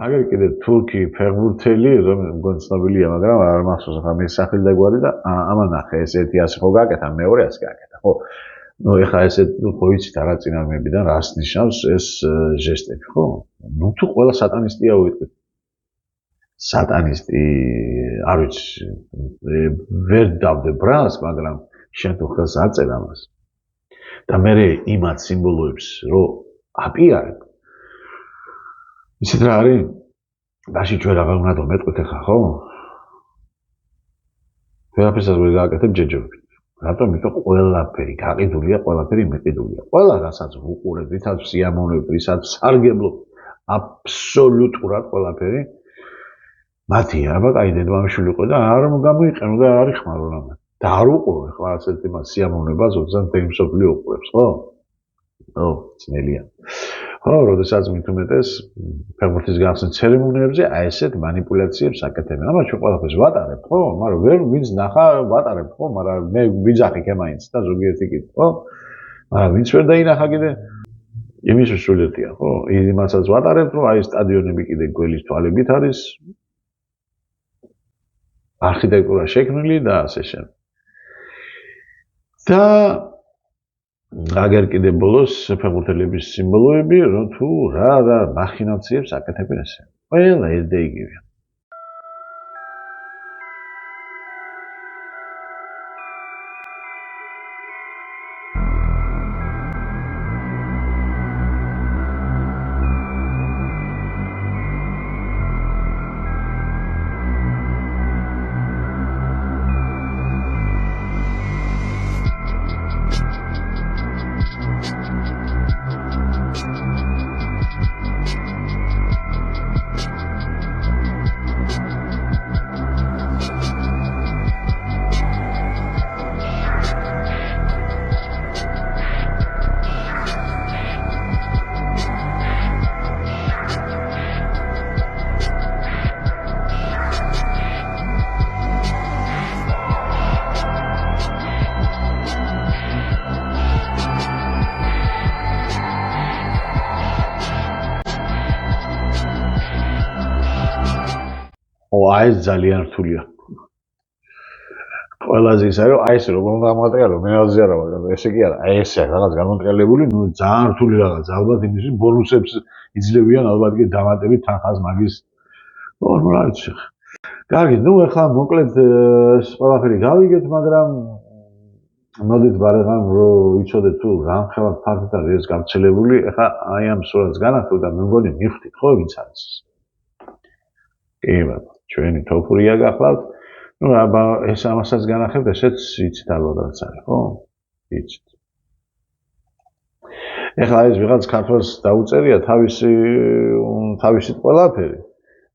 აგერ კიდე თურქი ფეხბურთელი, რომ ცნობილია, მაგრამ არ მახსოვს ახლა მე სახელი და გვარი და ამან ნახე ეს ერთი ასე ხო გააკეთა, მეორე ასე გააკეთა. ხო. ნუ ეხლა ესე ხო იცით რა წინამდებიდან რას ნიშნავს ეს ჟესტები, ხო? ნუ თუ ყველა სატანისტია უიტყვით. სატანისტი არ ვიცი, ვერ დავდე ბრალს, მაგრამ შენ თუ ხელს აწერ ამას. და მე იმათ სიმბოლოებს რო აპიარებ. ისეთ რა არის? დაში ჩვენ აღარ უნდა მეტყვით ახლა, ხო? ვერაფერსაც ვერ გააკეთებ ჯეჯობით. რატომ? იმიტომ ყველაფერი გაყიდულია, ყველაფერი მიყიდულია. ყველა რასაც ვუყურებ, ვისაც სიამოვნებ, ვისაც სარგებლობ, აბსოლუტურად ყველაფერი მათია, აბა კაი დედმამიშვილი იყო და არ გამოიყენო და არ იხმარო რამე. და არ უყურო ახლა ასეთ იმას სიამოვნებას, როდესაც მთელი მსოფლიო უყურებს, ხო? ო, ძნელია. ხო, როდესაც მით უმეტეს ფეხბურთის გახსნის ცერემონიებზე აი ესეთ манипуляციებს აკეთებენ. ამას ჩვენ ყველაფერს ვატარებთ, ხო? მაგრამ ვერ ვინც ნახა ვატარებთ, ხო? მაგრამ მე ვიძახი კემაინც და ზოგიერთი კითხვა, ხო? მაგრამ ვინც ვერ დაინახა კიდე იმის სრულიადია, ხო? იმასაც ვატარებთ, რომ აი სტადიონები კიდე გველის თვალებით არის არქიტექტურა შექმნილი და ასე შემდეგ. და აგერ კიდე ბოლოს ფეხბურთელების სიმბოლოები, რომ თუ რა მახინაციებს აკეთებენ ესე. ყველა ეს და იგივეა. აი ეს ძალიან რთულია. ყველაზე ის არის, რომ აი ესე როგორ უნდა გამატყიარო, მე ალზე არა ვარ, ესე კი არა, აი ესე რაღაც გამონტყიალებული, ნუ ძალიან რთული რაღაც, ალბათ იმისთვის ბონუსებს იძლევიან, ალბათ კი დამატებით თანხას მაგის. ხო, რა ვიცი. კარგი, ნუ ახლა მოკლედ ყველაფერი გავიგეთ, მაგრამ მოდით ბარეგან რომ იცოდეთ თუ რამხელა ფაქტად არის ეს გავრცელებული, ახლა აი ამ სურათს განახილ და მე მგონი მივხვდით, ხო, ვინც არის. კი, ბატონო. ჩვენი თოფურია გახლავთ. ნუ აბა ეს ამასაც განახებთ, ესეც იცით ალბათ რაც არის, ხო? იცით. ეხლა ეს ვიღაც ქართველს დაუწერია თავისით ყველაფერი.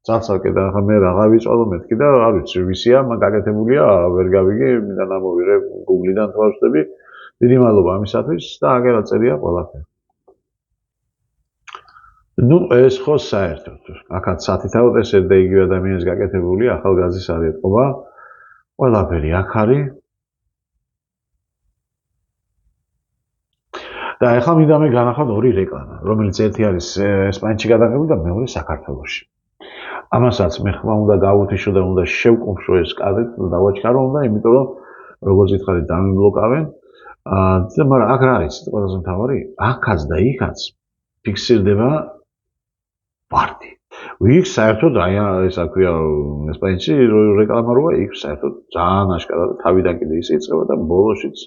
წარსალკე და ახლა მე რაღა ვიწვალო მეთქი და არ ვიცი ვისია, მაგ გაკეთებულია, ვერ გავიგე, მინდა ამოვიღე Google-დან თვალსწრები. დიდი მადლობა ამისათვის და აგერა წერია ყველაფერი. ნუ ეს ხო საერთოდ აქაც სათითაოდ ეს ერთ და იგივე ადამიანის გაკეთებული ახალგაზრდის არიეთყობა ყველაფერი აქ არის და ახლა მინდა მე განახოთ ორი რეკლამა რომელიც ერთი არის ესპანეთში გადაღებული და მეორე საქართველოში ამასაც მე ხმა უნდა გავუთიშო და უნდა შევკუმშო ეს კადრით დავაჩქარო უნდა იმიტომ რომ როგორც ითხარით დამიბლოკავენ და მაგრამ აქ რა არის ყველაზე მთავარი აქაც და იქაც ფიქსირდება პარტი. იქ საერთოდ აი ეს აქვია ესპანეთში რეკლამა როა იქ საერთოდ ძალიან აშკარად თავიდან კიდე ისე იწყება და ბოლოშიც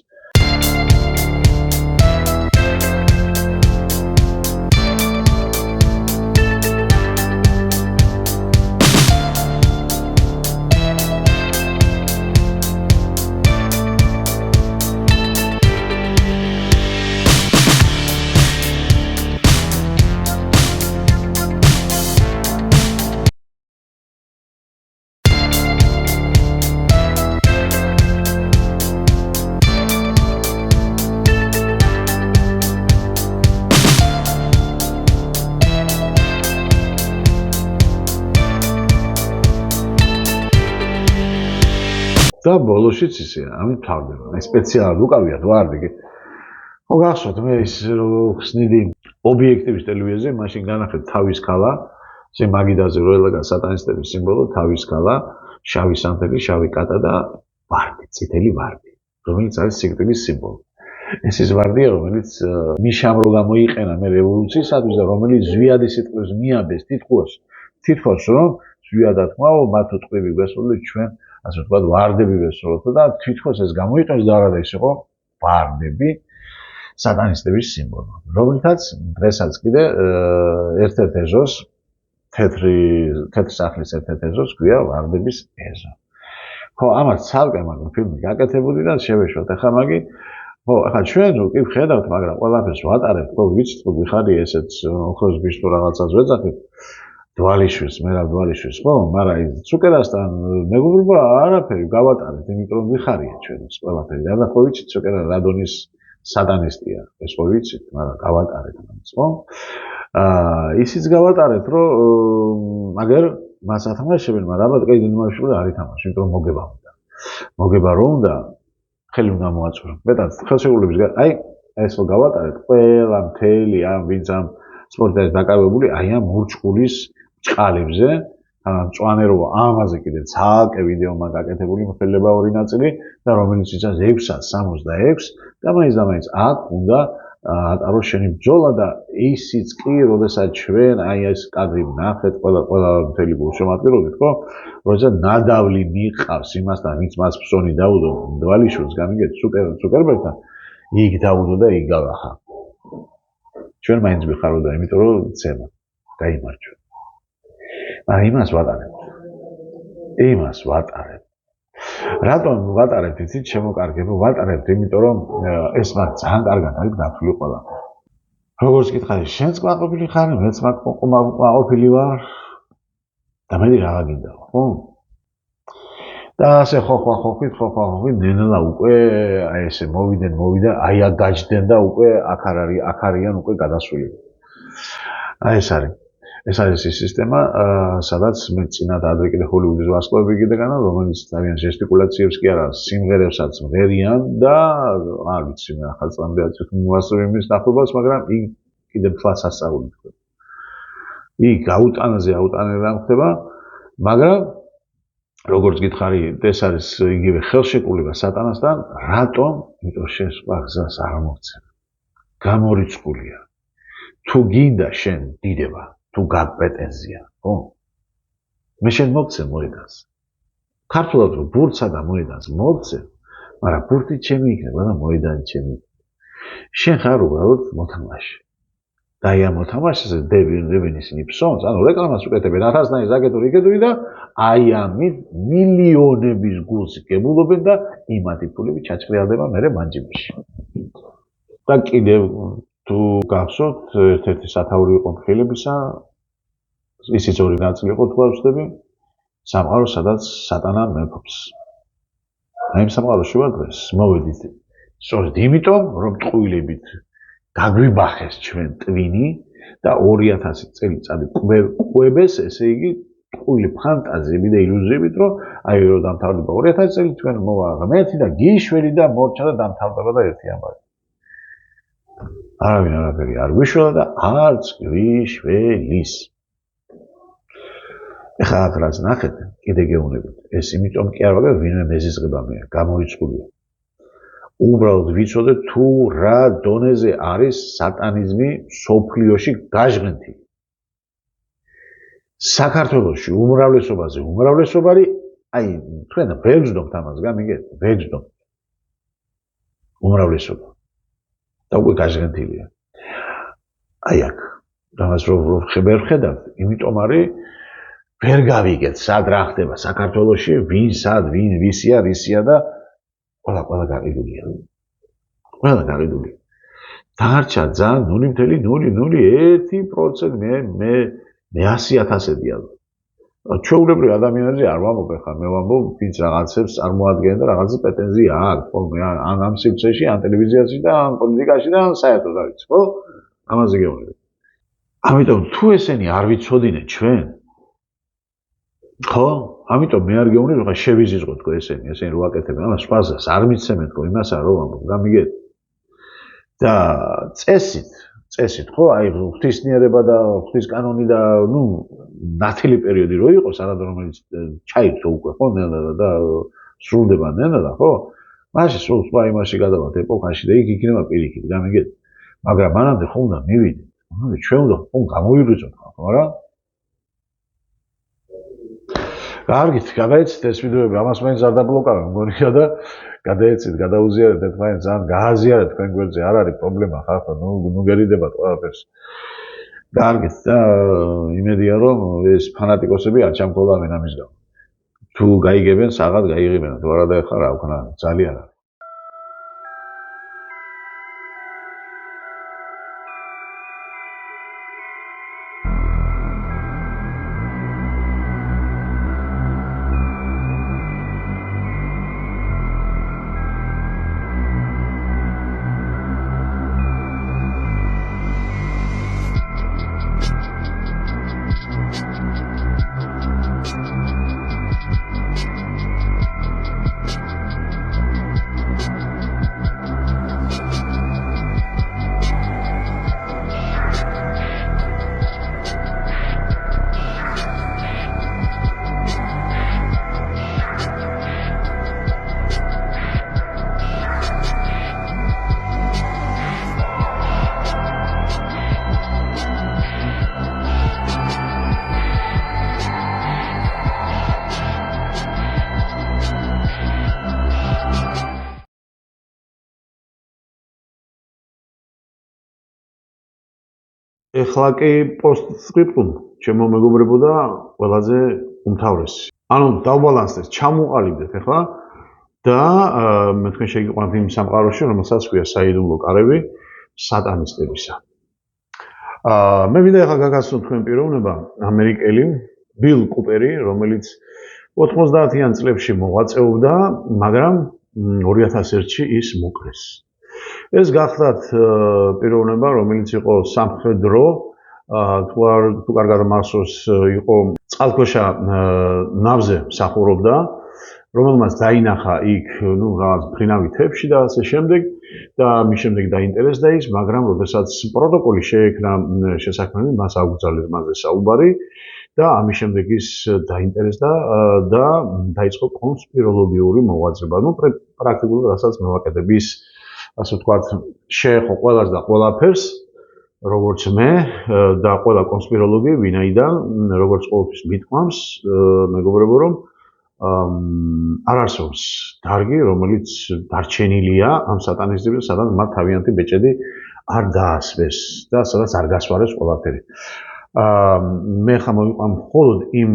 და ბოლოშიც ისეა, ამით თავდება. მე სპეციალად უკავია თუ არ დგე. ხო გახსოვთ მე ის ხსნიდი ობიექტივის ტელევიზიაზე, მაშინ განახეთ თავის ქალა შენ მაგიდაზე რო ელაგა სატანისტების სიმბოლო, თავის ქალა, შავი სანთელი, შავი კატა და ვარდი, წითელი ვარდი, რომელიც არის სიკვდილის სიმბოლო. ეს ის ვარდია, რომელიც მიშამ რო გამოიყენა მე რევოლუციისათვის და რომელიც ზვიადი სიტყვის მიაბეს თითქოს რომ ზვიადა თმაო მათ უტყვი გვესწავლეთ ჩვენ ასე ვთქვათ ვარდები ვესწავლოთ და თითქოს ეს გამოიყენეს და არა ის იყო ვარდები სატანისტების სიმბოლო, რომელთაც დღესაც კიდე ერთ-ერთ ეზოს თეთრი სახლის ერთ-ერთ ეზოს გვია ვარდების ეზო. ხო, ამას ცალკე მაგრამ ფილმი გაკეთებული და შევეშვათ ახლა მაგი ხო, ახლა ჩვენ რო კი ვხედავთ, მაგრამ ყველაფერს ვატარებთ, ხო, ვიცით, რომ ვიხარი ესეც ოქროს ბიჭს თუ რაღაცას ვეძახით, დვალიშვილს, მერაბ დვალიშვილს, ხო, მაგრამ ის ცუკერასთან მეგობრობა არაფერი გავატარეთ, იმიტომ რომ ვიხარია ჩვენს ყველაფერი. და ხო ვიცით, ცუკერა რადონის სატანისტია, ეს ხო ვიცით, მაგრამ გავატარეთ ამას, ხო? ისიც გავატარეთ, რომ მაგერ მას ათამაშებენ, მაგრამ ალბათ კეიდინმაშვილი არ ითამაშა, იმიტომ რომ მოგება რომ უნდა ხელი უნდა მოაწვრო. მეტად ხელშეკრულების აი ეს რო გავატარეთ, ყველა მთელი ამ ვინც ამ სპორტზე დაკავებული, აი ამ მურჭყულის ჭყალებზე, მწვანე რო ამაზე კიდე ცალკე ვიდეო მაგაკეთებული მოხელება ორი ნაწილი და რომელიც იცავს 666 და მაინც აქ უნდა ატაროს შენი ბრძოლა და ისიც კი, როდესაც ჩვენ აი ეს კადრი ვნახეთ, ყველა მთელი გულშემატკივრობით, ხო? როდესაც ნადავლი მიყავს იმასთან, ვინც მას ფსონი დაუდო დვალიშვილს, გამიგეთ, სუკერბერგთან, იქ დაუდო და იქ გავახა. ჩვენ მაინც ვიხაროდა, იმიტომ რომ ცემა გაიმარჯვა. მაგრამ იმას ვატარებთ. რატომ ვატარებთ, იცით, შემოკარგებო, ვატარებთ, იმიტომ რომ ეს მაგ ძალიან კარგად არის დათვლილი ყველა. როგორც გითხარი, შენც კმაყოფილი ხარ, მეც კმაყოფილი ვარ და მე რა გინდა, ხო? და ასე ხოხვით, ნელა უკვე აი ესე მოვიდა, აი აქ გაჯდნენ და უკვე აქ არიან უკვე გადასვლილი. აი ეს არის ის სისტემა, სადაც მე წინათ ადრე კიდე ჰოლივუდის ვარსკვლავები კიდეგანა, რომელიც ძალიან ჟესტიკულაციებს კი არა, სიმღერებსაც მღერიან და არ ვიცი მე ახალწლამდე აწვით მოასწრებ იმის ნახობას, მაგრამ იქ კიდე თვალს ასწავლით. იქ აუტანელი რამ ხდება, მაგრამ როგორც გითხარი, ეს არის იგივე ხელშეკრულება სატანასთან, რატომ? იმიტომ შენ სხვა გზას არ მოგცემ. გამორიცხულია. თუ გინდა შენ დიდება, თუ გაქვს პრეტენზია, ხო? მე შენ მოგცემ მოედანს. ქართულად რომ ბურთსა და მოედანს მოგცემ, მაგრამ ბურთი ჩემი იქნება და მოედანი ჩემი. შენ ხარ უბრალოდ მოთამაშე. და აი ამ მოთამაშეზე დებენ ისინი ფსონს, ანუ რეკლამას უკეთებენ 1000-ნაირ ზაკეთური და აი ამით მილიონების გულს გებულობენ და იმათი ფულები ჩაჭრიალდება მერე მანჯიმში. და კიდევ თუ გახსოვთ, ერთ-ერთი სათაური იყო მხილებისა, ისიც ორი ნაწილი იყო, თუ არ ვცდები, სამყარო, სადაც სატანა მეფობს. აი ამ სამყაროში ვარ დღეს, მოვედით. სწორედ იმიტომ, რომ ტყუილებით გაგვიბახეს ჩვენ ტვინი და 2000 წელიწადი ყვებეს, ესე იგი, ტყუილი ფანტაზიები და ილუზიებით, რომ აი რომ დამთავრდება 2000 წელი, ჩვენ მოვა ღმერთი და გიშველი და მორჩა და დამთავრდება და ერთი ამბავი. არავინ არაფერი არ გვიშველა და არც გვიშველის. ეხლა აქ რაც ნახეთ, კიდე გეუბნებით. ეს იმიტომ კი არ ვაგებ, ვინმე მეზიზღება მე, გამორიცხულია. უბრალოდ ვიცოდეთ თუ რა დონეზე არის სატანიზმი სოფლიოში გაჟღენთილი. საქართველოში უმრავლესობარი, აი, თქვენ ვეგზნობთ ამას, გამიგეთ, ვეგზნობთ. უმრავლესობა. და უკვე გაჟღენთილია. აი აქ, რამაც რო ვხედავთ, იმიტომ არის ვერ გავიგეთ, სად რა ხდება საქართველოში, ვინ სად, ვინ ვისია, რისია და ყველა გაყიდულია. ყველა გაყიდულია. დარჩა ძალიან 0.001% მე 100,000-ია. ჩვეულებრივ ადამიანებზე არ ვამბობ ხა, მე ვამბობ, ვინც რაღაცებს წარმოადგენენ და რაღაცის პრეტენზია აქვს, ხო, მე ამ სივრცეში, ამ ტელევიზიაში და ამ პოლიტიკაში და საერთოდ არ ვიცი, ხო? ამაზე გეუბნები. ამიტომ თუ ესენი არ ვიცოდინეთ ჩვენ, ხო? ამიტომ მე არ გეუბნები, ხა შევიზიზღოთ თქო ესენი რო აკეთებენ, ამას სხვაზეც არ მიცემენ თქო, იმას არ ვამბობ, გამიგეთ? და წესით წესით, ხო? აი ღვთისნიერება და ღვთის კანონი და ნუ ნათელი პერიოდი რო იყო, სანამ რომელიც ჩაირთო უკვე, ხო, ნელა და სრულდება ნელა, ხო? მაშინ სულ სხვა იმაში გადავართ ეპოქაში და იქ იქნება პირიქით, გამიგეთ. მაგრამ მანამდე ხომ უნდა მივიდეთ. მანამდე ჩვენ უნდა ხომ გამოვიღვიძოთ, ხო, არა? კარგით, გადაეცით ეს ვიდეოები, ამას მაინც არ დაბლოკავენ, მგონია და გადაეცით, გადაუზიარეთ ერთმანეთს, ან გააზიარეთ თქვენ გვერდზე, არ არის პრობლემა, ხახო, ნუ გერიდებათ ყველაფერს. კარგით, და იმედია რომ ეს ფანატიკოსები არ ჩამქოლავენ ამის გამო. თუ გაიგებენ, საღად გაიღებენ, თუ არა და ეხლა რა ვქნა, ძალიან არის. ეხლა კი პოსტსკრიპტუმ ჩემო მეგობრებო და ყველაზე უმთავრესი. ანუ დავბალანსდეთ, ჩამოყალიბდეთ ეხლა და მე თქვენ შეგიყვანთ იმ სამყაროში, რომელსაც ქვია საიდუმლო კარები სატანისტებისა. მე მინდა ეხლა გაგაცნოთ თქვენ პიროვნება ამერიკელი ბილ კუპერი, რომელიც 90-იან წლებში მოღვაწეობდა, მაგრამ 2001-ში ის მოკლეს. ეს გახლავთ პიროვნება, რომელიც იყო სამხედრო, თუ კარგად მახსოვს, იყო წყალქვეშა ნავზე მსახურობდა, რომელმაც დაინახა იქ, ნუ რაღაც მფრინავი თებში და ასე შემდეგ და მის შემდეგ დაინტერესდა ის, მაგრამ როდესაც პროტოკოლი შეექმნა შესაქმნელი, მას აუგზავნეს მასზე საუბარი და ამის შემდეგ ის დაინტერესდა და დაიწყო კონსპიროლოგიური მოღვაწეობა. ნუ პრაქტიკულად რასაც მოვაკეთებ ის ასე ვთქვათ, შეეხო ყველას და ყველაფერს, როგორც მე და ყველა კონსპიროლოგი, ვინაიდან, როგორც ყოველთვის მithmams, მეგობრებო, რომ არ არსებობს დარგი, რომელიც დარჩენილია ამ სატანისტებზე, სადაც მათ თავიანთი ბეჭედი არ დაასვეს და სადაც არ გასვარეს ყველაფერი. მე ხა მოვიყვან მხოლოდ იმ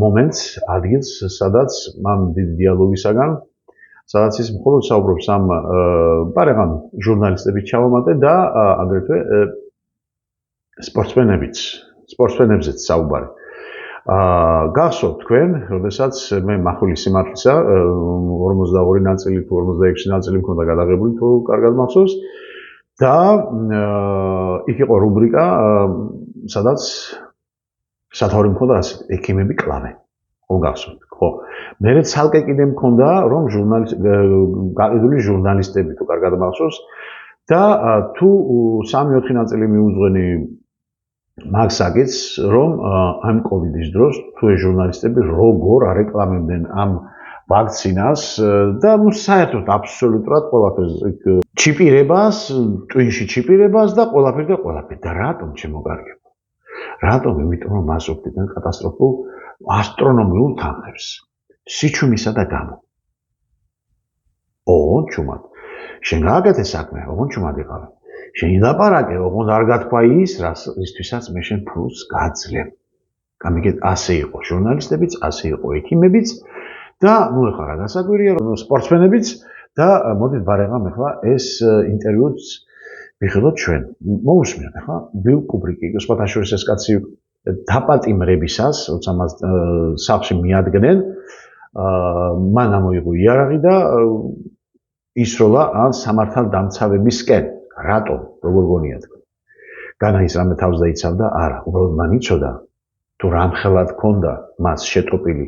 მომენტს, ადგილს, სადაც მან დიდი დიალოგისაგან სადაც ის მხოლოდ საუბრობს ამ პარაგან ჟურნალისტებით ჩავამატე და აგრეთვე სპორტსმენებზეც საუბარი. გახსოვთ თქვენ, როდესაც მე מחული სიმართლისა 42 ნაწილი თუ 46 ნაწილი მქონდა გადაღებული თუ კარგად მახსოვს და იქ იყო რუბრიკა, სადაც სათავე მქონდა ასე, ექიმები კლავენ. ხო გახსოვთ, ხო. მე ცალკე კიდე მქონდა, რომ გაყიდული ჟურნალისტები თუ კარგად მახსოვს და თუ 3-4 ნაწილი მიუძღვენი მაგ საკითხს, რომ ამ კოვიდის დროს თუ ეს ჟურნალისტები როგორ არეკლამებდნენ ამ ვაქცინას და ნუ საერთოდ აბსოლუტურად ყველაფერს ჩიპირებას, ტვინში ჩიპირებას და ყველაფერი და რატომ შემოგარგება? რატომ? იმიტომ რომ მას ოფდიდან კატასტროფულ ასტრონომიულ თანხებს. სიჩუმისა და გამო. ოღონდ ჩუმად. შენ გააკეთე საქმე, ოღონდ ჩუმად იყავი. შენ ილაპარაკე, ოღონდ არ გათქვა ის, რისთვისაც მე შენ ფულს გაძლევ. გამიგეთ, ასე იყო ჟურნალისტებიც, ასე იყო ექიმებიც და ნუ ეხლა რა გასაკვირია, რომ სპორტსმენებიც და მოდით ბარეგამ ეხლა ეს ინტერვიუც ვიხილოთ ჩვენ. მოусმინოთ ეხლა ბილ კუპრიკი, სხვათა შორის ეს კაცი დაპატიმრებისას, როცა მას სახლში მიადგნენ, მან ამოიღო იარაღი და ისროლა ან სამართალდამცავებისკენ. რატომ? როგორ გონია თქვენ? განა ის რამე თავს დაიცავდა? არა, უბრალოდ მან იცოდა თუ რამხელად ქონდა მას შეტყობილი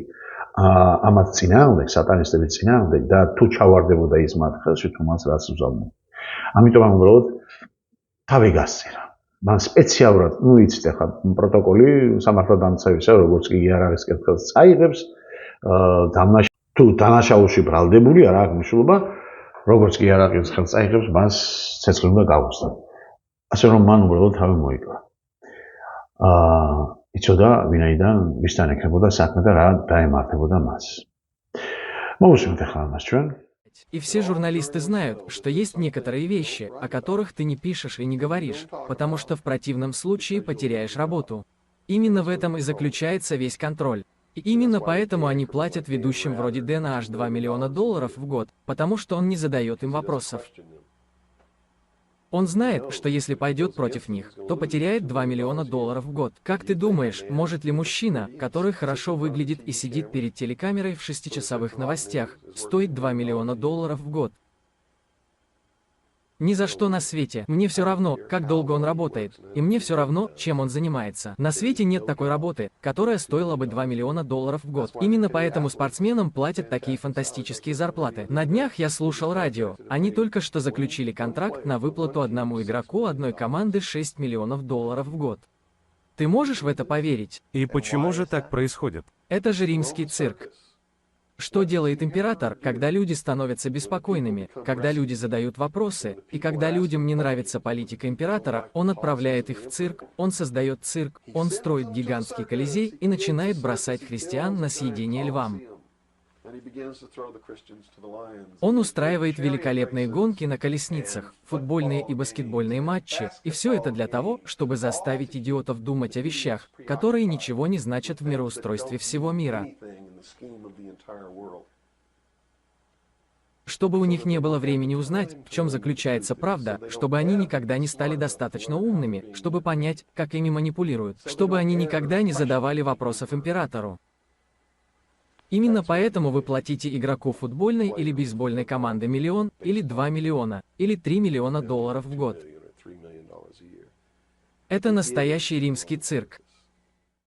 ამათ წინააღმდეგ, სატანისტების წინააღმდეგ და თუ ჩავარდებოდა ის მათ ხელში, თუ მას რაც უზავდნენ. ამიტომ უბრალოდ თავი გასცირა. მან სპეციალურად, იცით ახლა პროტოკოლი სამართალდამცავისა, როგორც კი იარაღის კეთილს წაიღებს, თუ დანაშაულში ბრალდებული არ აქვს მნიშვნელობა, როგორც კი იარაღის ხელს წაიღებს, მას ცეცხლი უნდა გაუსწრა. ასე რომ მან უბრალოდ თავი მოიკლა. იცოდა ვინაიდან მისთან ექნებოდა საქმე და რა დაემართებოდა მას. მოვუსმენთ ახლა ამას ჩვენ. И все журналисты знают, что есть некоторые вещи, о которых ты не пишешь и не говоришь, потому что в противном случае потеряешь работу. Именно в этом и заключается весь контроль. И именно поэтому они платят ведущим вроде Дэна аж $2 миллиона в год, потому что он не задает им вопросов. Он знает, что если пойдет против них, то потеряет $2 миллиона в год. Как ты думаешь, может ли мужчина, который хорошо выглядит и сидит перед телекамерой в 6-часовых новостях, стоить $2 миллиона в год? Ни за что на свете. Мне все равно, как долго он работает, и мне все равно, чем он занимается. На свете нет такой работы, которая стоила бы $2 миллиона в год. Именно поэтому спортсменам платят такие фантастические зарплаты. На днях я слушал радио. Они только что заключили контракт на выплату одному игроку одной команды $6 миллионов в год. Ты можешь в это поверить? И почему же так происходит? Это же римский цирк. Что делает император, когда люди становятся беспокойными, когда люди задают вопросы, и когда людям не нравится политика императора, он отправляет их в цирк, он создает цирк, он строит гигантский колизей и начинает бросать христиан на съедение львам. Он устраивает великолепные гонки на колесницах, футбольные и баскетбольные матчи, и все это для того, чтобы заставить идиотов думать о вещах, которые ничего не значат в мироустройстве всего мира. Чтобы у них не было времени узнать, в чем заключается правда, чтобы они никогда не стали достаточно умными, чтобы понять, как ими манипулируют, чтобы они никогда не задавали вопросов императору. Именно поэтому вы платите игроку футбольной или бейсбольной команды $1 миллион, или $2 миллиона, или $3 миллиона в год. Это настоящий римский цирк.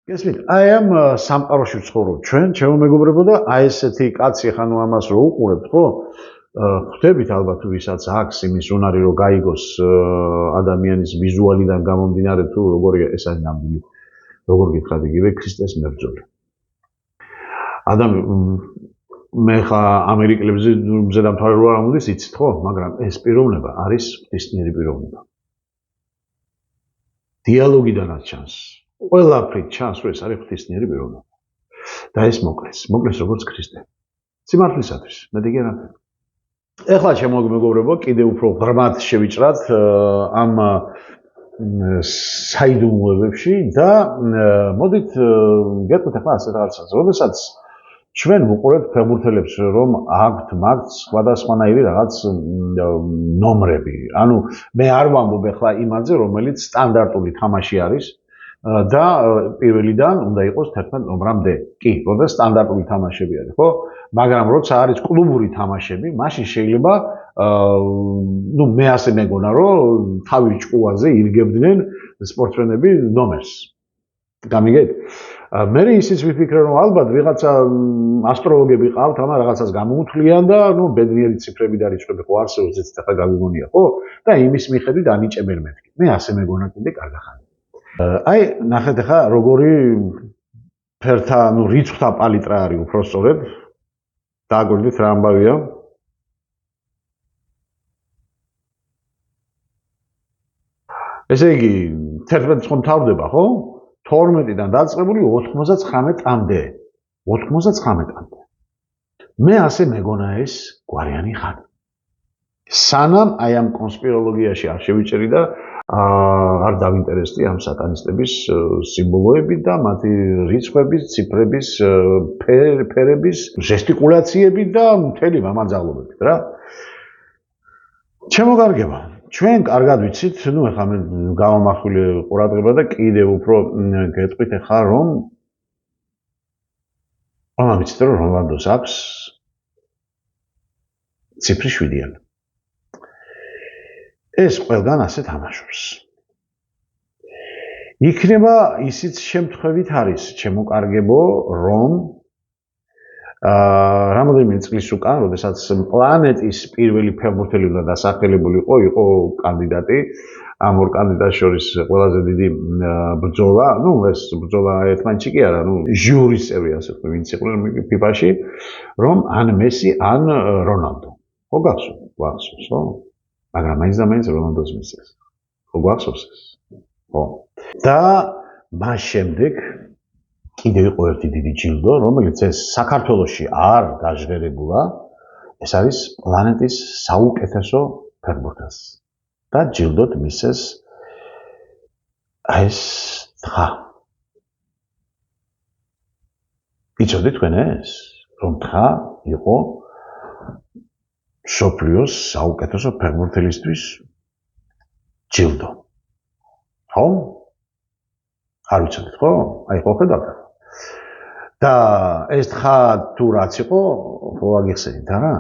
Ესმით, აი ამ სამყაროში ვცხოვრობ ჩვენ, ჩემო მეგობრებო და აი ესეთი კაცი ხანუ ამას რო უყურებთ, ხო? ხვდებით ალბათ ვისაც აქვს იმის უნარი რომ გაიგოს ადამიანის ვიზუალიდან გამომდინარე თუ როგორი ეს არის ნამდვილი, როგორ გითხრათ იგივე ქრისტეს მებრძოლი. მე ხა ამერიკელებზე მზედამთავრე რო არ ამოდის იცით ხო, მაგრამ ეს პიროვნება არის ღვთისმიერი პიროვნება. დიალოგიდანაც ჩანს. ყველაფრით ჩანს, რომ ეს არის ღვთისმიერი პიროვნება. და ეს მოკლეს როგორც ქრისტე. სიმართლისათვის, მეტი კი არა. ეხლა ჩემო მეგობრებო, კიდევ უფრო ღრმად შევიჭრათ ამ საიდუმლოებებში და მოდით გეტყვით ახლა ასე რაღაცას. როდესაც ჩვენ ვუყურებთ ფეხბურთელებს, რომ აქვთ მაგთ სხვადასხვანაირი რაღაც ნომრები. ანუ მე არ ვამბობ ახლა იმაზე, რომელიც სტანდარტული თამაში არის. და პირველიდან უნდა იყოს 11 ნომრამდე. კი, როდა სტანდარტული თამაშები არის, ხო? მაგრამ როცა არის კლუბური თამაშები, მაშინ შეიძლება მე ასე მეგონა, რომ თავის ჭკუაზე ირგებდნენ სპორტსმენები ნომერს. გამიგეთ? მე ისიც ვიფიქრე, რომ ალბათ ვიღაცა ასტროლოგები ყავთ, ამა რაღაცას გამოუთვლიან და ბედნიერი ციფრები და რიცხვები ხო არსებობს, ზეც ახლა გამიგონია, ხო? და იმის მიხედვით ანიჭებენ მეთქი. მე ასე მეგონა კიდე კარგახანი. აი, ნახეთ ახლა როგორი ფერთა, რიცხვთა პალიტრა არის უფრო სწორედ. დააგვირდით რა ამბავია. ესე იგი, 11 ხო მთავრდება, ხო? 12-დან დაწყებული 99-მდე. 99-მდე. მე ასე მეგონა ეს გვარიანი ხანი. სანამ აი ამ კონსპიროლოგიაში არ შევიჭერი და არ დავინტერესდი ამ სატანისტების სიმბოლოებით და მათი რიცხვების, ციფრების, ფერების, ჟესტიკულაციებით და მთელი მამაძაღლობებით რა. ჩემო კარგებო, ჩვენ კარგად ვიცით, ეხლა მე გავამახვილე ყურადღება და კიდევ უფრო გეტყვით ახლა რომ ვიცით რომ რონალდოს აქვს ციფრი 7-იანი. ეს ყველგან ასე თამაშობს. იქნება ისიც შემთხვევით არის, ჩემო კარგებო, რომ რამოდენიმე წლის უკან, როდესაც პლანეტის პირველი ფეხბურთელი და დასახელებული იყო კანდიდატი ამ ორ კანდიდატს შორის ყველაზე დიდი ბრძოლა, ეს ბრძოლა ერთმანეთში კი არა, ჟიურის წევრი ასე ვთქვი, ვინც იყვნენ FIFA-ში, რომ ან მესი, ან რონალდო. ხო გახსოვს, ხო? მაგრამ მაინც და მაინც რონალდოს მისცეს. ხო გახსოვს ეს? ხო. და მას შემდეგ კიდევ იყო ერთი დიდი ჯილდო, რომელიც ეს საქართველოში არ გაჟღერებულა, ეს არის პლანეტის საუკეთესო ფეხბურთელს. და ჯილდოდ მისცეს ეს თხა. იცოდით თქვენ ეს? რომ თხა იყო მსოფლიოს საუკეთესო ფეხბურთელისთვის ჯილდო. ხო? არ ვიცოდით, ხო? აი, ხო ხედავთ? და ეს თხა თუ რაც იყო, ხო აგიხსენით არა?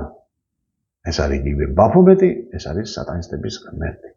ეს არის იგივე ბაფომეტი, ეს არის სატანისტების ღმერთი.